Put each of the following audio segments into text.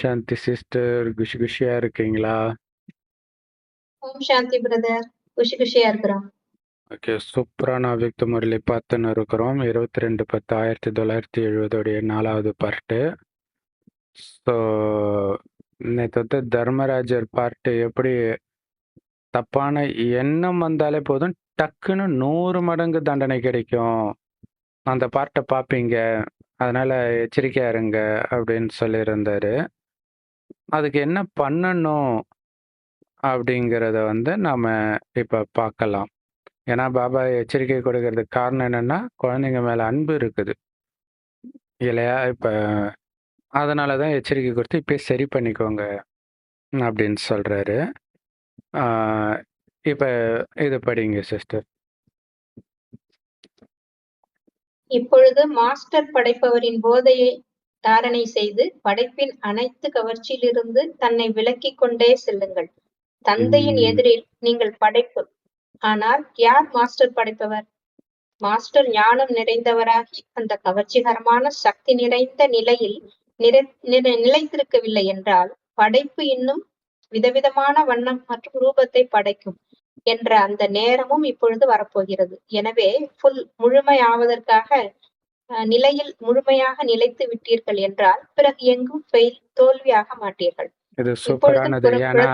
சாந்தி sister, குஷி குஷியா இருக்கீங்களா? ஓம் சாந்தி brother. குஷி குஷியா இருக்கிறோம். ஓகே, சூப்பரான அவ்யக்த முரளி பார்த்துன்னு இருக்கிறோம். 22/10/1970 4வது பார்ட்டு. ஸோ நேற்று வந்து தர்மராஜர் பார்ட்டு எப்படி தப்பான எண்ணம் வந்தாலே போதும் டக்குன்னு 100 மடங்கு தண்டனை கிடைக்கும், அந்த பார்ட்டை பார்ப்பீங்க, அதனால எச்சரிக்கையா இருங்க அப்படின்னு சொல்லியிருந்தாரு. அதுக்கு என்ன பண்ணணும் அப்படிங்கிறத வந்து நாம இப்ப பார்க்கலாம். ஏன்னா பாபா எச்சரிக்கை கொடுக்கறதுக்கு காரணம் என்னன்னா, குழந்தைங்க மேல அன்பு இருக்குது இல்லையா? இப்ப அதனால தான் எச்சரிக்கை கொடுத்து இப்பயே சரி பண்ணிக்கோங்க அப்படின்னு சொல்றாரு. இப்ப இது படிங்க சிஸ்டர். இப்பொழுது மாஸ்டர் படைப்பவரின் போதையை தாரணை செய்து படைப்பின் அனைத்து கவர்ச்சியிலிருந்து தன்னை விலக்கிக் கொண்டே செல்லுங்கள். தந்தையின் எதிரில் நீங்கள் படைப்பு. ஆனால் யார் மாஸ்டர் படைப்பவர்? மாஸ்டர் ஞானம் நிறைந்தவராகி அந்த கவர்ச்சிகரமான சக்தி நிறைந்த நிலையில் நிலைத்திருக்கவில்லை என்றால் படைப்பு இன்னும் விதவிதமான வண்ணம் மற்றும் ரூபத்தை படைக்கும் என்ற அந்த நேரமும் இப்பொழுது வரப்போகிறது. எனவே முழுமையாவதற்காக நிலையில் முழுமையாக நிலைத்து விட்டீர்கள் என்றால் பிறகு எங்கும் தோல்வியாக மாட்டீர்கள். இது சூப்பரானது. ஏன்னா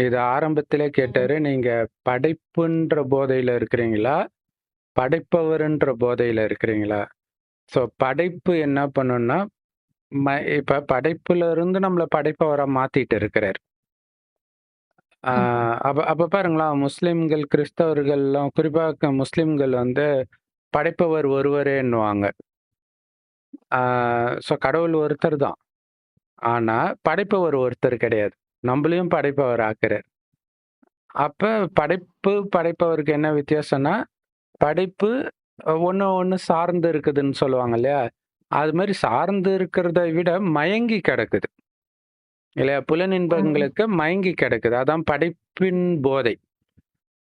இது ஆரம்பத்திலே கேட்டாரு, நீங்க படைப்புன்ற போதையில இருக்கிறீங்களா, படைப்பவர்ன்ற போதையில இருக்கிறீங்களா? ஸோ படைப்பு என்ன பண்ணுன்னா, இப்ப படைப்புல இருந்து நம்மள படைப்பவரா மாத்திட்டு இருக்கிறார். அப்ப பாருங்களா, முஸ்லிம்கள் கிறிஸ்தவர்கள்லாம், குறிப்பாக முஸ்லிம்கள் வந்து படைப்பவர் ஒருவரேன்னுவாங்க. ஸோ கடவுள் ஒருத்தர் தான், ஆனா படைப்பவர் ஒருத்தர் கிடையாது. நம்மளையும் படைப்பவர் ஆக்குறார். அப்ப படைப்பவருக்கு என்ன வித்தியாசம்னா, படைப்பு ஒண்ணு சார்ந்து இருக்குதுன்னு சொல்லுவாங்க இல்லையா? அது மாதிரி சார்ந்து இருக்கிறத விட மயங்கி கிடக்குது இல்லையா? புலனின்பங்களுக்கு மயங்கி கிடக்குது. அதான் படைப்பின் போதை.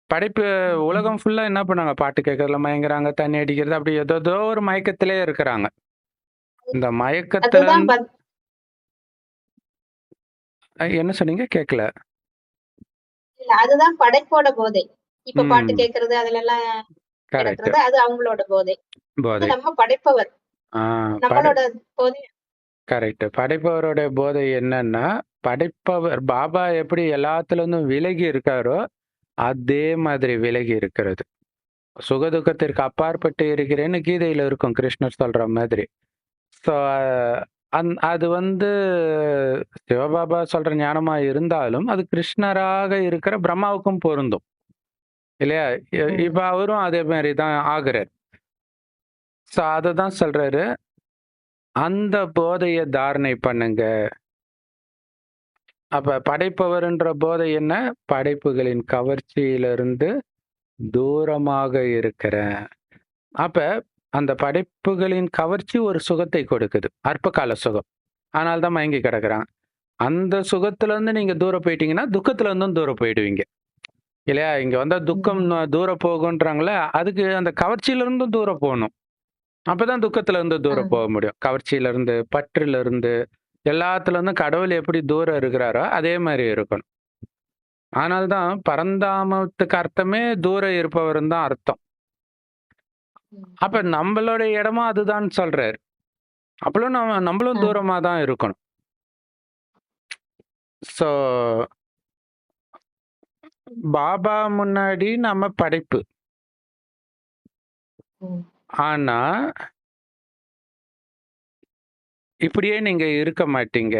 படைப்பு உலகம் ஃபுல்லா என்ன பண்ணாங்க? பாட்டு கேட்கறதுல மயங்குறாங்க, தண்ணி அடிக்கிறது, அப்படி ஏதோ ஒரு மயக்கத்திலே இருக்கிறாங்க. இந்த மயக்கத்துல என்ன சொன்னீங்க? கேட்கல. அதுதான் படைப்போட போதை. இப்ப பாட்டு கேட்கறது அதுல எல்லாம் கிடக்கிறது அது அவங்களோட போதை. நம்ம படைப்பவர், நம்மளோட போதை. கரெக்ட். படைப்பவரோட போதை என்னன்னா, படைப்பவர் பாபா எப்படி எல்லாத்துல இருந்தும் விலகி இருக்காரோ அதே மாதிரி விலகி இருக்கிறது. சுகதுக்கத்திற்கு அப்பாற்பட்டு இருக்கிறேன்னு கீதையில இருக்கும், கிருஷ்ணர் சொல்ற மாதிரி. ஸோ அது வந்து சிவபாபா சொல்ற ஞானமா இருந்தாலும் அது கிருஷ்ணராக இருக்கிற பிரம்மாவுக்கும் பொருந்தும் இல்லையா? இப்ப அவரும் அதே மாதிரி தான் ஆகுறார். ஸோ அதை தான் சொல்றாரு, அந்த போதையை தாரணை பண்ணுங்க. அப்ப படைப்பவர்ன்ற போதை என்ன? படைப்புகளின் கவர்ச்சியிலிருந்து தூரமாக இருக்கிற. அப்ப அந்த படைப்புகளின் கவர்ச்சி ஒரு சுகத்தை கொடுக்குது, அற்பகால சுகம். ஆனால் தான் மயங்கி கிடக்குறாங்க. அந்த சுகத்துல இருந்து நீங்க தூரம் போயிட்டீங்கன்னா துக்கத்துல இருந்தும் தூரம் போயிடுவீங்க இல்லையா? இங்க வந்தா துக்கம் தூரம் போகுன்றாங்களே, அதுக்கு அந்த கவர்ச்சியில இருந்தும் தூரம் போகணும். அப்பதான் துக்கத்துல இருந்து தூரம் போக முடியும். பற்றுல இருந்து எல்லாத்துல இருந்தும் கடவுள் எப்படி தூரம் இருக்கிறாரோ அதே மாதிரி இருக்கணும். ஆனால்தான் பரந்தாமத்துக்கு அர்த்தமே தூரம் இருப்பவர் தான் அர்த்தம். அப்ப நம்மளோட இடமும் அதுதான் சொல்றாரு. அப்பளும் நம்மளும் தூரமா தான் இருக்கணும். சோ பாபா முன்னாடி நம்ம படைப்பு. ஆனா இப்படியே நீங்க இருக்க மாட்டீங்க.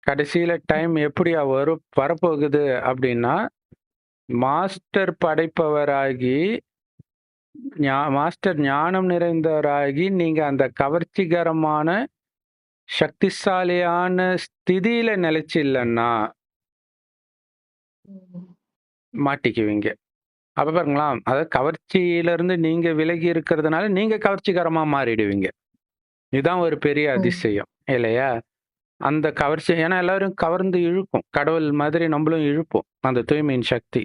கடைசியில டைம் எப்படி வரப்போகுது அப்படின்னா, மாஸ்டர் படைப்பவராகி மாஸ்டர் ஞானம் நிறைந்தவராகி நீங்க அந்த கவர்ச்சிகரமான சக்திசாலியான ஸ்திதியில நிலைச்சு இல்லைன்னா மாட்டிக்குவீங்க. அப்ப பாருங்களா, அதாவது கவர்ச்சியிலிருந்து நீங்க விலகி இருக்கிறதுனால நீங்க கவர்ச்சிகரமா மாறிடுவீங்க. இதுதான் ஒரு பெரிய அதிசயம் இல்லையா? அந்த கவர்ச்சி, ஏன்னா எல்லாரும் கவர்ந்து இழுக்கும், கடவுள் மாதிரி நம்மளும் இழுப்போம் அந்த தூய்மையின் சக்தி.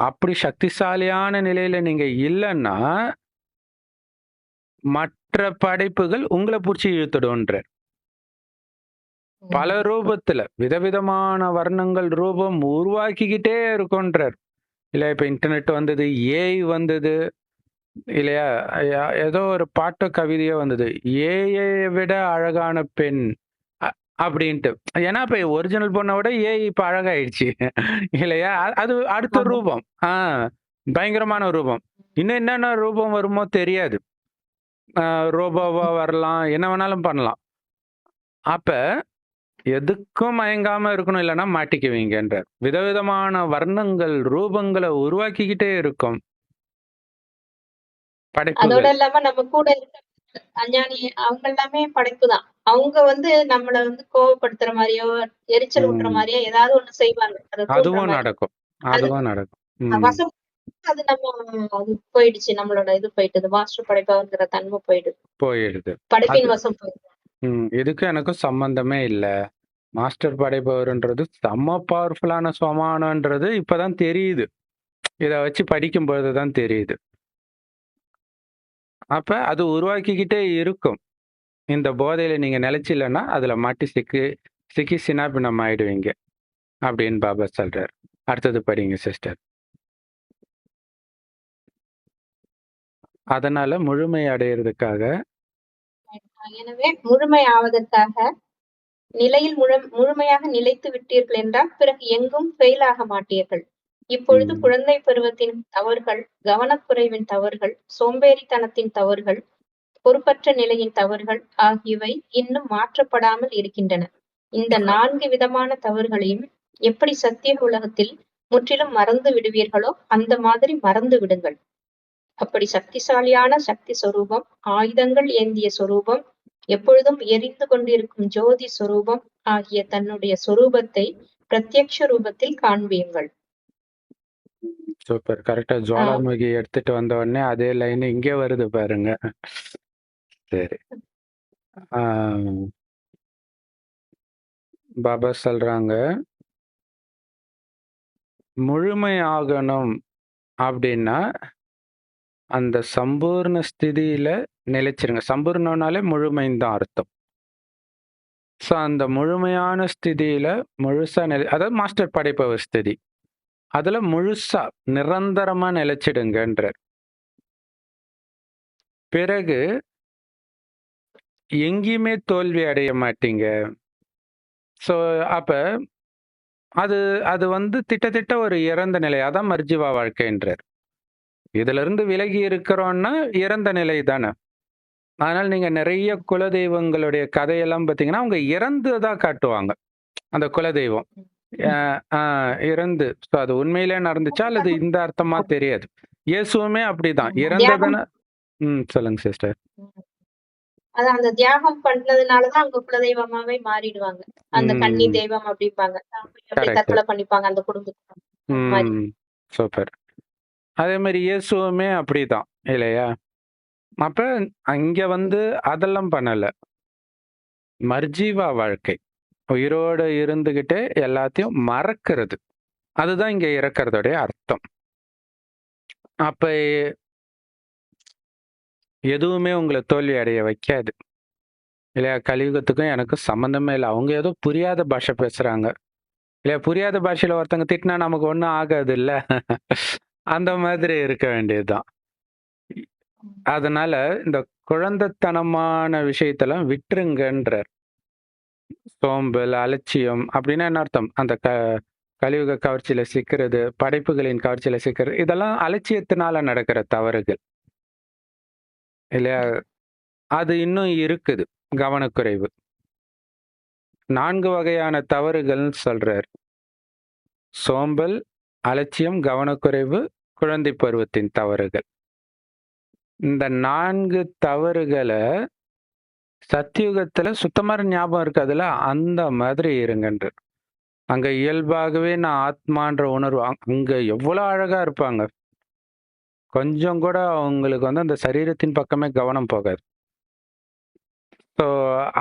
அப்படி சக்திசாலியான நிலையில நீங்க இல்லைன்னா மற்ற படைப்புகள் உங்களை பிடிச்சி இழுத்துடும்ன்ற. பல ரூபத்துல விதவிதமான வர்ணங்கள் ரூபம் உருவாக்கிக்கிட்டே இருக்கும்ன்றார். இல்ல இப்ப இன்டர்நெட் வந்தது, ஏஐ வந்தது இல்லையா? ஏதோ ஒரு பாட்டு கவிதையோ வந்தது. ஏஐ விட அழகான பெண் அப்படின்ட்டு. ஏன்னா இப்ப ஒரிஜினல் பொண்ணை விட ஏஐ இப்ப அழகாயிடுச்சு இல்லையா? அது அடுத்த ஆமா. ரூபம். பயங்கரமான ரூபம். இன்னும் என்னென்ன ரூபம் வருமோ தெரியாது. ரோபோவா வரலாம், என்ன வேணாலும் பண்ணலாம். அப்ப எதுக்கும் மயங்காம இருக்கணும், இல்லைன்னா மாட்டிக்குவீங்கன்றார். விதவிதமான வர்ணங்கள் ரூபங்களை உருவாக்கிக்கிட்டே இருக்கும் அதோட படைப்புகள். இல்லாம நம்ம கூட இருக்க அஞ்ஞானி அவங்க எல்லாமே படைப்பு தான். அவங்க வந்து நம்மள வந்து கோவப்படுத்துற மாரியோ, எரிச்சல் ஊட்டுற ம். மாரியோ ஏதாவது ஒண்ணு செய்வாங்க. அத தூண்டுற அதுவும் மாரி. நடக்கும். அது அதுவும் நடக்கும். ம். வசம் அது நம்ம அது போயிடுச்சு. நம்மளோட இது போயிட்டது. மாஸ்டர் படைப்பவர்ங்கிற தன்மை போயிடுது. போயிடுது. அது படைப்பின் வசம் போயிடுது. இதுக்கும் எனக்கும் சம்பந்தமே இல்ல. மாஸ்டர் படைப்பவர்ன்றது செம்ம பவர்ஃபுல்லான சமானன்றது இப்பதான் தெரியுது. இத வச்சு படிக்கும்பொழுது தான் தெரியுது. அப்ப அது உருவாக்கிக்கிட்டே இருக்கும். இந்த போதையில நீங்க நிலைச்சில்லன்னா, அதுல மாட்டி சிக்கி சின்னாபின்னம் ஆயிடுவீங்க. அப்படின்னு பாபா சொல்றார். அடுத்தது படிங்க சிஸ்டர். அதனால முழுமை அடையறதுக்காக எனவே முழுமை ஆவதற்காக நிலையில் முழுமையாக நிலைத்து விட்டீர்கள் என்றால் பிறகு எங்கும் ஃபெயில் ஆக மாட்டீர்கள். இப்பொழுது ம், குழந்தை பருவத்தின் தவறுகள், கவனக்குறைவின் தவறுகள், சோம்பேறித்தனத்தின் தவறுகள், பொறுப்பற்ற நிலையின் தவறுகள் ஆகியவை இன்னும் மாற்றப்படாமல் இருக்கின்றன. இந்த 4 விதமான தவறுகளையும் எப்படி சத்திய உலகத்தில் முற்றிலும் மறந்து விடுவீர்களோ அந்த மாதிரி மறந்து விடுங்கள். அப்படி சக்திசாலியான சக்தி சொரூபம், ஆயுதங்கள் ஏந்திய சொரூபம், எப்பொழுதும் எரிந்து கொண்டிருக்கும் ஜோதி சொரூபம் ஆகிய தன்னுடைய சொரூபத்தை பிரத்யக்ஷ ரூபத்தில் காண்பியுங்கள். சூப்பர். கரெக்ட்டா ஆஹ் ஜுவாலாமுகி எடுத்துட்டு வந்த உடனே அதே லைன் இங்கே வருது பாருங்க. சரி. ஆ, பாபா சொல்றாங்க, முழுமை ஆகணும் அப்படின்னா, அந்த சம்பூர்ண ஸ்திதியில நிலைச்சிருங்க. சம்பூர்ணம்னாலே முழுமைன்னு தான் அர்த்தம். ஸோ அந்த முழுமையான ஸ்திதியில முழுசா அதாவது மாஸ்டர் படைப்பவர் ஸ்திதி. அதுல முழுசா நிரந்தரமா நிலைச்சிடுங்கன்றார். பிறகு எங்கேயுமே தோல்வி அடைய மாட்டீங்க. ஸோ அப்ப அது அது வந்து திட்டத்திட்ட ஒரு இறந்த நிலை. அதான் மர்ஜிவா வாழ்க்கைன்றார். இதிலிருந்து விலகி இருக்கிறோம்னா இறந்த நிலை தானே. அதனால நீங்க நிறைய குலதெய்வங்களுடைய கதையெல்லாம் பார்த்தீங்கன்னா, அவங்க இறந்ததா காட்டுவாங்க. அந்த குலதெய்வம். அ ஆ இறந்து. ஸோ அது உண்மையிலே நடந்துச்சா? அல்லது இந்த அர்த்தமா தெரியாது. இயேசுவுமே அப்படிதான். தியாகம் இறந்ததுன்னு சொல்லுங்க சிஸ்டர். அதான் அந்த தியாகம் பண்ணதுனாலதான் அவங்க குலதெய்வமாவே மாறிடுவாங்க. அந்த கன்னி ம். தெய்வம் அப்படிம்பாங்க. அப்படியே கரெக்ட். தற்கொலை பண்ணிப்பாங்க அந்த குடும்பத்துல. அந்த மாரி. ம். சூப்பர். அதே மாரி இயேசுவுமே அப்படிதான். இல்லையா? அப்ப அங்க வந்து அதெல்லாம் பண்ணல. மர்ஜீவா வாழ்க்கை. உயிரோட இருந்துகிட்டே எல்லாத்தையும் மறக்கிறது. அதுதான் இங்க இறக்கறதோடைய அர்த்தம். அப்ப எதுவுமே உங்கள தோல்வி அடைய வைக்காது. இல்லையா? கலியுகத்துக்கும் எனக்கும் சம்மந்தமே இல்ல. அவங்க ஏதோ புரியாத பாஷை பேசுறாங்க. இல்லையா? புரியாத பாஷையில ஒருத்தங்க திட்டினா நமக்கு ஒண்ணும் ஆகாதுல்ல. அந்த மாதிரி இருக்க வேண்டியதுதான். அதனால இந்த குழந்தைத்தனமான விஷயத்தெல்லாம் விட்டுருங்கன்றார். சோம்பல், அலட்சியம் அப்படின்னா என்ன அர்த்தம்? அந்த கலியுக கவர்ச்சியில சிக்கிறது, படைப்புகளின் கவர்ச்சியில சிக்கிறது, இதெல்லாம் அலட்சியத்தினால நடக்கிற தவறுகள். இல்லையா? அது இன்னும் இருக்குது. கவனக்குறைவு. 4 வகையான தவறுகள்னு சொல்றார். சோம்பல், அலட்சியம், கவனக்குறைவு, குழந்தை பருவத்தின் தவறுகள். இந்த 4 தவறுகள சத்தியுகத்துல சுத்தமான ஞாபகம் இருக்காதுல்ல, அந்த மாதிரி இருங்கன்றார். அங்க இயல்பாகவே நான் ஆத்மான்ற உணர்வு அங்க எவ்வளோ அழகா இருப்பாங்க. கொஞ்சம் கூட அவங்களுக்கு வந்து அந்த சரீரத்தின் பக்கமே கவனம் போகாது. ஸோ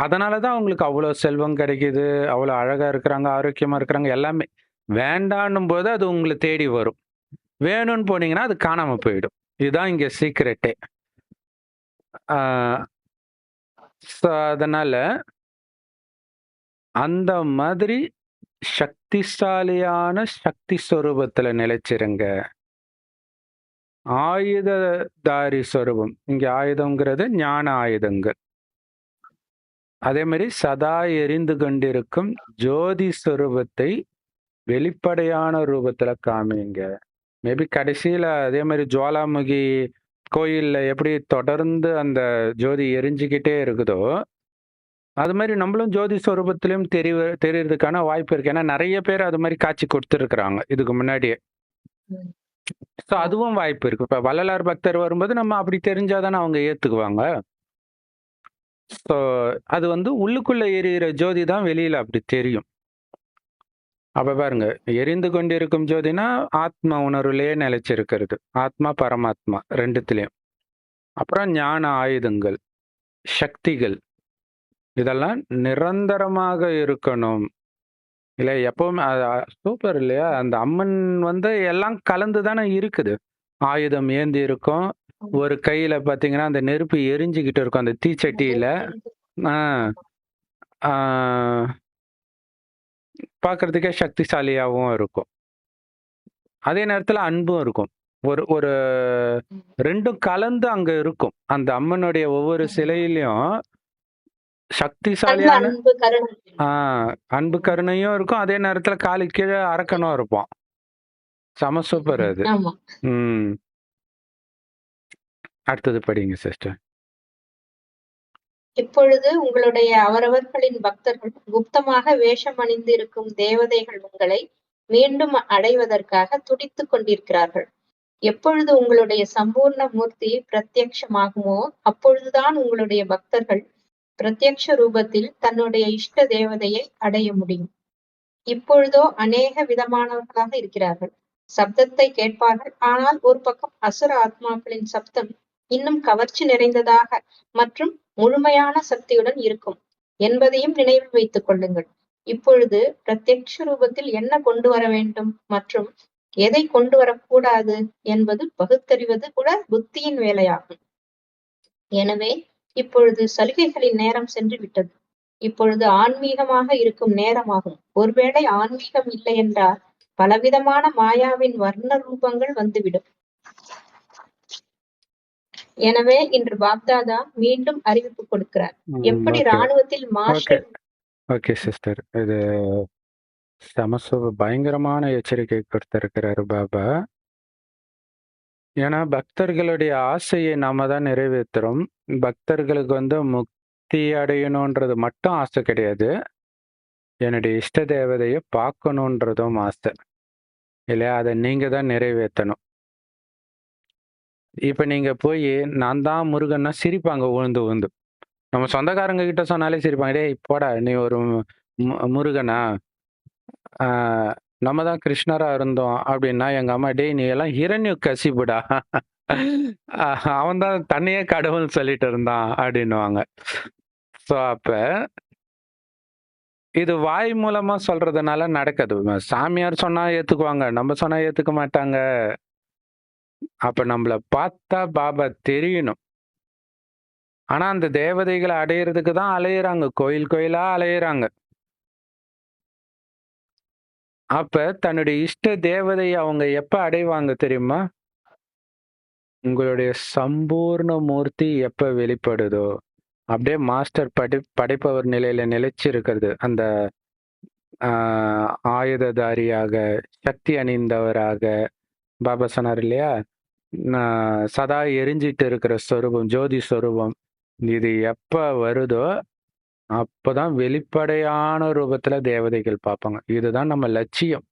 அதனால தான் அவங்களுக்கு அவ்வளோ செல்வம் கிடைக்குது, அவ்வளோ அழகா இருக்கிறாங்க, ஆரோக்கியமா இருக்கிறாங்க, எல்லாமே. வேண்டான்னும்போது அது உங்கள தேடி வரும். வேணும்னு போனீங்கன்னா அது காணாம போயிடும். இதுதான் இங்க சீக்ரெட்டே. ஆ ஸோ அதனால அந்த மாதிரி சக்திசாலியான சக்தி ஸ்வரூபத்துல நிலைச்சிருங்க. ஆயுததாரி ஸ்வரூபம். இங்க ஆயுதம்ங்கிறது ஞான ஆயுதங்கள். அதே மாதிரி சதா எரிந்து கொண்டிருக்கும் ஜோதி ஸ்வரூபத்தை வெளிப்படையான ரூபத்துல காமிங்க. மேபி கடைசியில அதே மாதிரி ஜுவாலாமுகி கோயில்ல எப்படி தொடர்ந்து அந்த ஜோதி எரிஞ்சுக்கிட்டே இருக்குதோ, அது மாதிரி நம்மளும் ஜோதி ஸ்வரூபத்திலும் தெரியறதுக்கான வாய்ப்பு இருக்கு. ஏன்னா நிறைய பேர் அது மாதிரி காட்சி கொடுத்துருக்குறாங்க இதுக்கு முன்னாடியே. ம். ஸோ அதுவும் வாய்ப்பு இருக்கு. இப்ப வள்ளலார் பக்தர் வரும்போது நம்ம அப்படி தெரிஞ்சாதானே அவங்க ஏத்துக்குவாங்க. ஸோ அது வந்து உள்ளுக்குள்ள எரியிற ஜோதி தான் வெளியில அப்படி தெரியும். அப்ப பாருங்க, எரிந்து கொண்டிருக்கும் ஜோதினா ஆத்ம உணர்வுலயே நிலைச்சிருக்கிறது. ஆத்மா பரமாத்மா ரெண்டுத்திலயும். அப்புறம் ஞான ஆயுதங்கள், சக்திகள், இதெல்லாம் நிரந்தரமாக இருக்கணும். இல்ல எப்பவுமே சூப்பர் இல்லையா? அந்த அம்மன் வந்து எல்லாம் கலந்து தானே இருக்குது. ஆயுதம் ஏந்தி இருக்கும். ஒரு கையில பாத்தீங்கன்னா அந்த நெருப்பு எரிஞ்சுக்கிட்டு இருக்கும் அந்த தீச்சட்டியில. ஆஹ் ஆஹ் பார்க்கறதுக்கே சக்திசாலியாகவும் இருக்கும். அதே நேரத்துல அன்பும் இருக்கும். ஒரு ஒரு ரெண்டும் கலந்து அங்க இருக்கும். அந்த அம்மனுடைய ஒவ்வொரு சிலையிலையும் சக்திசாலியான அன்பு கருணை. அன்பு கருணையும் இருக்கும். அதே நேரத்துல காலுக்கு கீழே அரக்கனும் இருப்பான். செம சூப்பர் அது. ஆமா. அடுத்தது படிங்க சிஸ்டர். இப்பொழுது உங்களுடைய அவரவர்களின் பக்தர்கள் குப்தமாக வேஷம் அணிந்து இருக்கும் தேவதைகள் உங்களை மீண்டும் அடைவதற்காக துடித்துக் கொண்டிருக்கிறார்கள். எப்பொழுது உங்களுடைய சம்பூர்ண மூர்த்தி பிரத்யக்ஷமாகுமோ அப்பொழுதுதான் உங்களுடைய பக்தர்கள் பிரத்யக்ஷ ரூபத்தில் தன்னுடைய இஷ்ட தேவதையை அடைய முடியும். இப்பொழுதோ அநேக விதமானவர்களாக இருக்கிறார்கள். சப்தத்தை கேட்பார்கள். ஆனால் ஒரு பக்கம் அசுர ஆத்மாக்களின் சப்தம் இன்னும் கவர்ச்சி நிறைந்ததாக மற்றும் முழுமையான சக்தியுடன் இருக்கும் என்பதையும் நினைவில் வைத்துக் கொள்ளுங்கள். இப்பொழுது பிரத்யக்ஷ ரூபத்தில் என்ன கொண்டு வர வேண்டும் மற்றும் எதை கொண்டு வரக்கூடாது என்பது பகுத்தறிவது கூட புத்தியின் வேலையாகும். எனவே இப்பொழுது சலுகைகளின் நேரம் சென்று விட்டது. இப்பொழுது ஆன்மீகமாக இருக்கும் நேரமாகும். ஒருவேளை ஆன்மீகம் இல்லை என்றால் பலவிதமான மாயாவின் வர்ண ரூபங்கள் வந்துவிடும். எனவே இன்று பாப்தாதா மீண்டும் அறிவிப்பு கொடுக்கிறார். எப்படி ராணுவத்தில் மார்ஷல். ஓகே சிஸ்டர், இது பயங்கரமான எச்சரிக்கை கொடுத்திருக்கிறாரு பாபா. ஏன்னா பக்தர்களுடைய ஆசையை நாம தான் நிறைவேற்றுறோம். பக்தர்களுக்கு வந்து முக்தி அடையணுன்றது மட்டும் ஆசை கிடையாது, என்னுடைய இஷ்ட தேவதையை பார்க்கணுன்றதும் ஆசை இல்லையா? அதை நீங்க தான் நிறைவேற்றணும். இப்ப நீங்க போய் நான் தான் முருகன்னா சிரிப்பாங்க உழுந்து உழுந்து. நம்ம சொந்தக்காரங்க கிட்ட சொன்னாலே சிரிப்பாங்க. டேய் போடா நீ ஒரு முருகனா, நம்ம தான் கிருஷ்ணரா இருந்தோம் அப்படின்னா எங்க அம்மா டேய் நீ எல்லாம் ஹிரண்ய கசிப்புடா, அவன் தான் தன்னையே கடவுள் சொல்லிட்டு இருந்தான் அப்படின்னுவாங்க. ஸோ அப்ப இது வாய் மூலமா சொல்றதுனால நடக்குது. சாமியார் சொன்னா ஏத்துக்குவாங்க, நம்ம சொன்னா ஏத்துக்க மாட்டாங்க. அப்ப நம்மள பார்த்தா பாபா தெரியணும். ஆனா அந்த தேவதைகளை அடையிறதுக்கு தான் அலையிறாங்க, கோயில் கோயிலா அலையிறாங்க. அப்ப தன்னுடைய இஷ்ட தேவதையை அவங்க எப்ப அடைவாங்க தெரியுமா? உங்களுடைய சம்பூர்ண மூர்த்தி எப்ப வெளிப்படுதோ, அப்படியே மாஸ்டர் படைப்பவர் நிலையில நிலைச்சிருக்கிறது. அந்த ஆயுததாரியாக, சக்தி அணிந்தவராக, பாபா சொன்னார் இல்லையா, சதா எரிஞ்சிட்டு இருக்கிற ஸ்வரூபம், ஜோதி ஸ்வரூபம், இது எப்ப வருதோ அப்பதான் வெளிப்படையான ரூபத்துல தேவதைகள் பார்ப்பாங்க. இதுதான் நம்ம லட்சியம்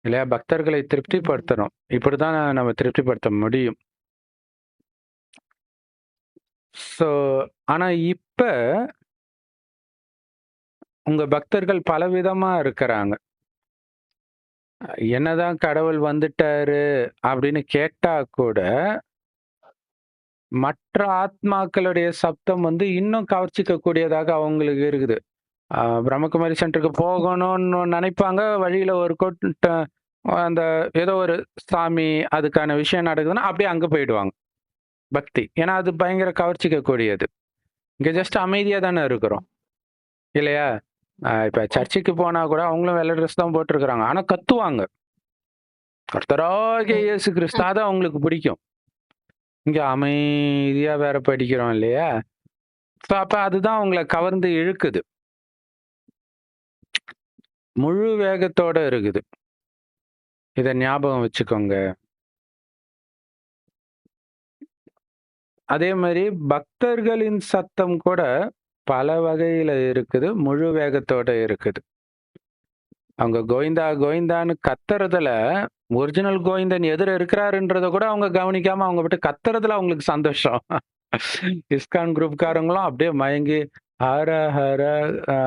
இல்லையா? பக்தர்களை திருப்திப்படுத்தணும். இப்படிதான் நம்ம திருப்திப்படுத்த முடியும். ஸோ ஆனா இப்ப உங்க பக்தர்கள் பலவிதமா இருக்கிறாங்க. என்னதான் கடவுள் வந்துட்டாரு அப்படின்னு கேட்டா கூட மற்ற ஆத்மாக்களுடைய சப்தம் வந்து இன்னும் கவர்ச்சிக்க கூடியதாக அவங்களுக்கு இருக்குது. பிரம்மகுமாரி சென்டருக்கு போகணும்னு நினைப்பாங்க. வழியில ஒரு அந்த ஏதோ ஒரு சாமி அதுக்கான விஷயம் நடக்குதுன்னா அப்படியே அங்க போயிடுவாங்க பக்தி. ஏன்னா அது பயங்கர கவர்ச்சிக்க கூடியது. இங்க ஜஸ்ட் அமைதியா தானே இருக்கிறோம் இல்லையா? இப்ப சர்ச்சுக்கு போனா கூட அவங்களும் வெள்ளை ட்ரெஸ் தான் போட்டிருக்கிறாங்க. ஆனா கத்துவாங்க. கர்த்தராகிய இயேசு கிறிஸ்து அதான் அவங்களுக்கு பிடிக்கும். இங்க அமைதியா வேற படிக்கிறோம் இல்லையா? அப்ப அதுதான் அவங்கள கவர்ந்து இழுக்குது. முழு வேகத்தோட இருக்குது. இத ஞாபகம் வச்சுக்கோங்க. அதே மாரி பக்தர்களின் சத்தம் கூட பல வகையில இருக்குது. முழு வேகத்தோட இருக்குது. அவங்க கோவிந்தா, கோவிந்தான்னு கத்துறதுல, ஒரிஜினல் கோவிந்தன் எதிர இருக்கிறாருன்றத கூட அவங்க கவனிக்காம அவங்க பாட்டுக்கு கத்துறதுல அவங்களுக்கு சந்தோஷம். இஸ்கான் குரூப்காரங்களும் அப்படியே மயங்கி, ஹர ஹர அ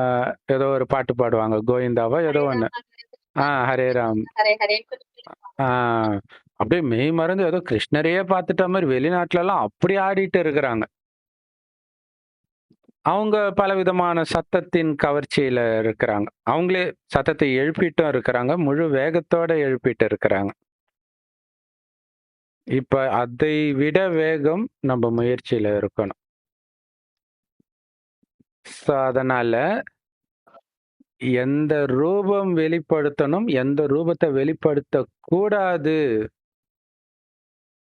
ஏதோ ஒரு பாட்டு பாடுவாங்க. கோவிந்தாவோ ஏதோ ஒண்ணு. ஹரே ராம். ஹரே ஹரே ஆ அப்படியே மெய் மறந்து ஏதோ கிருஷ்ணரையே பார்த்துட்ட மாரி வெளிநாட்டுலலாம் அப்படி ஆடிட்டு இருக்கிறாங்க. அவங்க பலவிதமான சத்தத்தின் கவர்ச்சியில இருக்கிறாங்க. அவங்களே சத்தத்தை எழுப்பிட்டும் இருக்கிறாங்க. முழு வேகத்தோட எழுப்பிட்டு இருக்கிறாங்க. இப்ப அதை விட வேகம் நம்ம முயற்சியில இருக்கணும். அதனால எந்த ரூபம் வெளிப்படுத்தணும், எந்த ரூபத்தை வெளிப்படுத்தக் கூடாது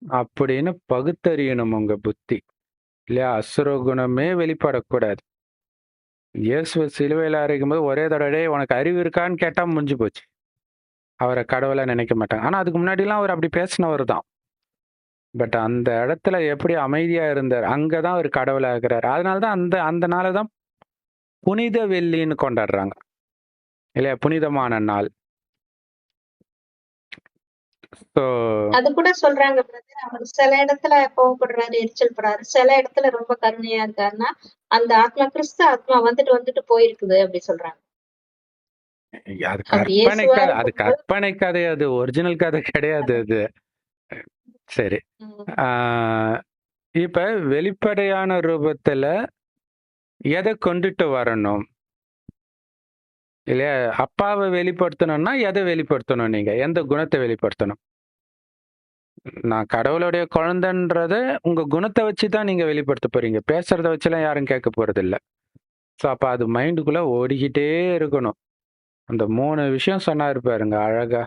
அப்படின்னு பகுத்தறியணும் உங்க புத்தி. இல்லையா? அசுர குணமே வெளிப்படக்கூடாது. இயேசுவ சிலுவையில அறைக்கும்போது ஒரே தடவை, "டேய் உனக்கு அறிவு இருக்கான்னு?" கேட்டா முடிஞ்சு போச்சு. அவர கடவுளா நினைக்க மாட்டாங்க. ஆனா அதுக்கு முன்னாடிலாம் அவர் அப்படி பேசினவர் தான். பட் அந்த இடத்துல எப்படி அமைதியா இருந்தார். அங்க தான் அவர் கடவுளா இருக்கிறாரு. அதனால தான் அந்த அந்த நாள தான் புனித வெள்ளின்னு கொண்டாடுறாங்க. இல்லையா? புனிதமான நாள். ஸோ அது கூட சொல்றாங்க பிரதர். அவர் சில இடத்துல கோவப்படுறாரு, எரிச்சல் படுறாரு. சில இடத்துல ரொம்ப கருணையா இருக்காருன்னா, அந்த ஆத்மா கிறிஸ்து ஆத்மா வந்துட்டு வந்துட்டு போயிருக்குது அப்படி சொல்றாங்க. அது அவர் இயேசுவா அது இருக்கும்போது கற்பனை கதை. அது ஒரிஜினல் கதை கிடையாது அது. சரி. ஆ இப்ப வெளிப்படையான ரூபத்துல எத கொண்டுட்டு வரணும்? இல்லையா? அப்பாவ வெளிப்படுத்தணும்னா எத வெளிப்படுத்தணும் நீங்க? எந்த குணத்த வெளிப்படுத்தணும்? நான் கடவுளுடைய குழந்தைன்றத உங்க குணத்த வச்சு தான் நீங்க வெளிப்படுத்த போறீங்க. பேசுறத வச்சுலாம் யாரும் கேட்க போறதில்ல. அப்ப அது மைண்டுக்குள்ள ஓடிக்கிட்டே இருக்கணும். அந்த 3 விஷயம் சொன்னாரு பாருங்க அழகா.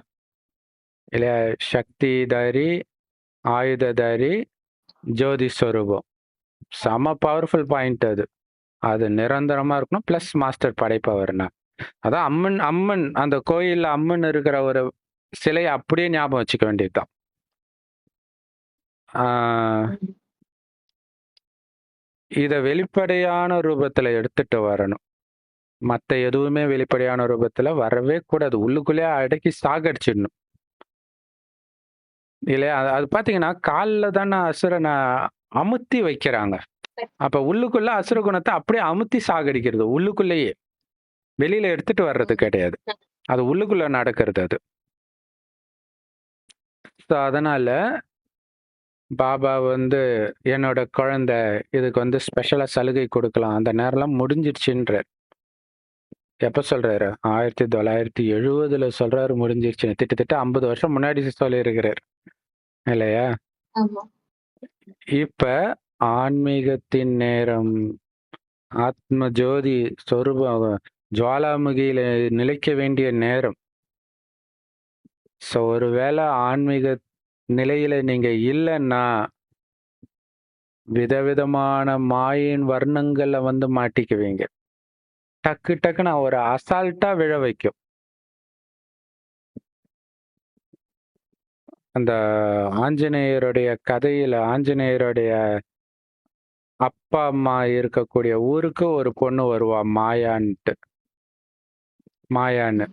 இல்லையா? சக்திதாரி, ஆயுததாரி, ஜோதி ஸ்வரூபம். செம பவர்ஃபுல் பாயிண்ட் அது. அது நிரந்தரமா இருக்கணும். பிளஸ் மாஸ்டர் படைப்பவர்னா. அதான் அம்மன் அம்மன் அந்த கோயில்ல அம்மன் இருக்கிற ஒரு சிலைய அப்படியே ஞாபகம் வச்சுக்க வேண்டியதுதான். ஆ இத வெளிப்படையான ரூபத்துல எடுத்துட்டு வரணும். மத்த எதுவுமே வெளிப்படையான ரூபத்துல வரவே கூடாது. உள்ளுக்குள்ளேயே அடக்கி சாகடிச்சிடணும். இல்லையா? அது பார்த்தீங்கன்னா, கால்ல தான அசுரன அமுத்தி வைக்கிறாங்க. அப்ப உள்ளுக்குள்ள அசுர குணத்த அப்படியே அமுத்தி சாகடிக்கிறது. உள்ளுக்குள்ளேயே. வெளியில எடுத்துட்டு வர்றது கிடையாது. அது உள்ளுக்குள்ள நடக்கிறது அது. அதனால பாபா வந்து என்னோட குழந்தை, இதுக்கு வந்து ஸ்பெஷலா சலுகை குடுக்கலாம். அந்த நேரம்லாம் முடிஞ்சிருச்சுன்றார். எப்ப சொல்றாரு? 1970ல சொல்றாரு முடிஞ்சிருச்சுன்னு. கிட்டத்தட்ட 50 வருஷம் முன்னாடி சொல்லியிருக்கிறார். இல்லையா? ஆமா. இப்ப ஆன்மீகத்தின் நேரம். ஆத்ம ஜோதி சொரூபம் ஜுவாலாமுகியில நிலைக்க வேண்டிய நேரம். ஒருவேளை ஆன்மீக நிலையில நீங்க இல்லன்னா, விதவிதமான மாயின் வர்ணங்கள்ல வந்து மாட்டிக்குவீங்க. டக்கு டக்குன்னு ஒரு அசால்ட்டா விழ வைக்கும். அந்த ஆஞ்சநேயருடைய கதையில ஆஞ்சநேயருடைய அப்பா, அம்மா இருக்கக்கூடிய ஊருக்கு ஒரு பொண்ணு வருவா மாயான்ட்டு. மாயான்னு.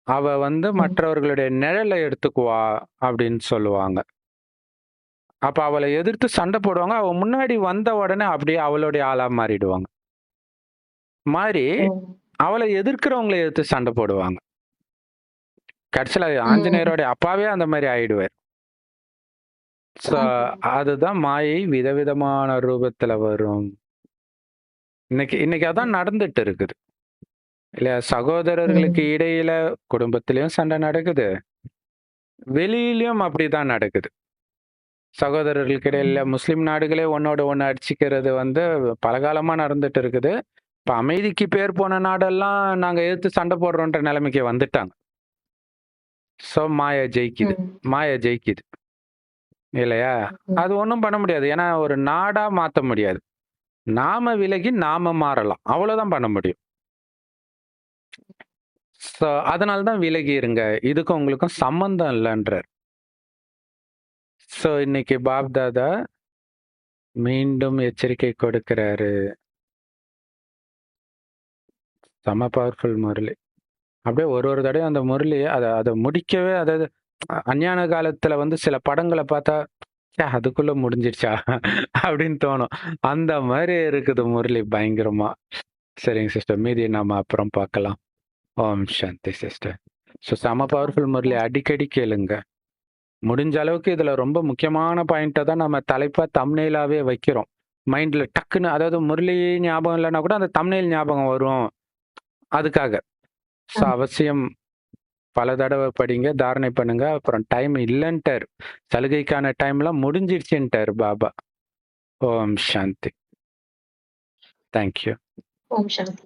அவ வந்து மற்றவர்களுடைய நிழலை எடுத்துக்குவா அப்படின்னு சொல்லுவாங்க. அப்ப அவளை எதிர்த்து சண்டை போடுவாங்க. அவ முன்னாடி வந்த உடனே அப்படியே அவளுடைய ஆளா மாறிடுவாங்க. மாறி அவளை எதிர்க்கிறவங்களை எதிர்த்து சண்டை போடுவாங்க. கடைசியில ஆஞ்சநேயருடைய அப்பாவே அந்த மாதிரி ஆயிடுவார். அதுதான் மாயை விதவிதமான ரூபத்துல வரும். இன்னைக்கு அதான் நடந்துட்டு இருக்குது. இல்லையா? சகோதரர்களுக்கு இடையில குடும்பத்திலயும் சண்டை நடக்குது. வெளியிலயும் அப்படிதான் நடக்குது. சகோதரர்களுக்கு இடையில முஸ்லிம் நாடுகளே ஒன்னோட ஒண்ணு அடிச்சுக்கிறது வந்து பலகாலமா நடந்துட்டு இருக்குது. இப்ப அமைதிக்கு பேர் போன நாடெல்லாம் நாங்க எதிர்த்து சண்டை போடுறோன்ற நிலைமைக்கு வந்துட்டாங்க. சோ மாயா ஜெயிக்குது. ம். மாயா ஜெயிக்குது. இல்லையா? ம். அது ஒண்ணும் பண்ண முடியாது. ஏன்னா ஒரு நாடா மாத்த முடியாது. நாம விலகி நாம மாறலாம். அவ்வளவுதான் பண்ண முடியும். சோ அதனால தான் விலகி இருங்க. இதுக்கும் உங்களுக்கும் சம்பந்தம் இல்லன்றார். சோ இன்னைக்கு பாப் தாதா மீண்டும் எச்சரிக்கை கொடுக்கிறாரு. செம பவர்ஃபுல் முரளி. அப்படியே ஒரு ஒரு தடவையும் அந்த முரளி அத முடிக்கவே அதாவது அஞ்ஞான காலத்துல வந்து சில படங்கள பார்த்தா, ச்சே அதுக்குள்ள முடிஞ்சிருச்சா? அப்படின்னு தோணும். அந்த மாரி இருக்குது முரளி பயங்கரமா. சரிங்க சிஸ்டர். மீதிய நாம அப்புறம் பார்க்கலாம். ஓம் சாந்தி சிஸ்டர். ஸோ செம பவர்ஃபுல் முரளி அடிக்கடி கேளுங்க. முடிஞ்ச அளவுக்கு இதுல ரொம்ப முக்கியமான பாயிண்ட்ட தான் நம்ம தலைப்பா தம்ப்நெயிலாவே வைக்கிறோம். மைண்ட்ல டக்குன்னு அதாவது முரளி ஞாபகம் இல்லன்னா கூட அந்த தம்ப்நெயில் ஞாபகம் வரும். அதுக்காக. ஸோ அவசியம் பல தடவை படிங்க, தாரணை பண்ணுங்க. அப்புறம் டைம் இல்லன்ட்டாரு. சலுகைக்கான டைம்லாம் முடிஞ்சிருச்சுன்ட்டாரு பாபா. ஓம் சாந்தி. Thank you. ஓம் சாந்தி.